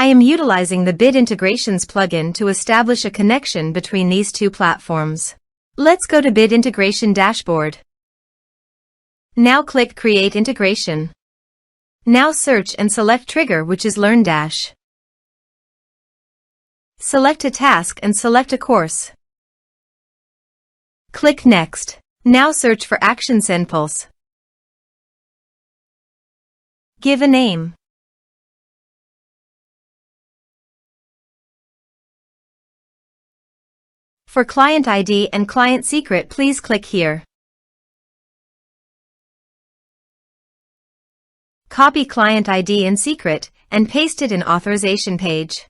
I am utilizing the Bid Integrations plugin to establish a connection between these two platforms. Let's go to Bid Integration Dashboard. Now click Create Integration. Now search and select Trigger, which is LearnDash. Select a task and select a course. Click Next. Now search for Action SendPulse. Give a name. For client ID and client secret, please click here. Copy client ID and secret and paste it in authorization page.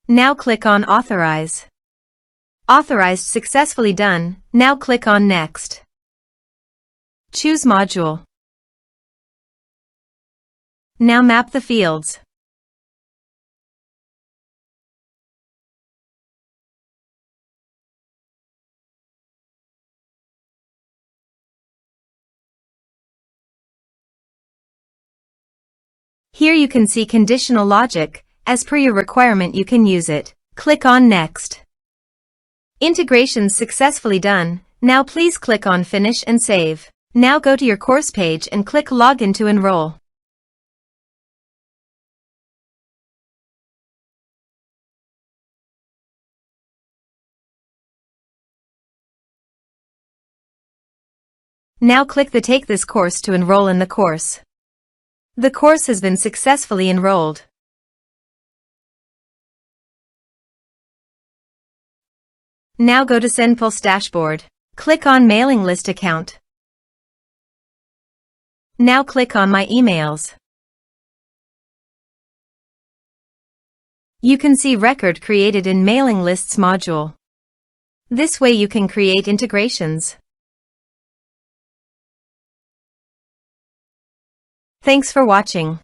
Now click on Authorize. Authorized successfully done. Now click on Next. Choose Module. Now map the fields. Here you can see conditional logic. As per your requirement, you can use it. Click on Next. Integrations successfully done. Now please click on Finish and Save. Now go to your course page and click Login to enroll. Now click the Take this course to enroll in the course. The course has been successfully enrolled. Now go to SendPulse dashboard. Click on Mailing List Account. Now click on My Emails. You can see record created in Mailing Lists module. This way you can create integrations. Thanks for watching.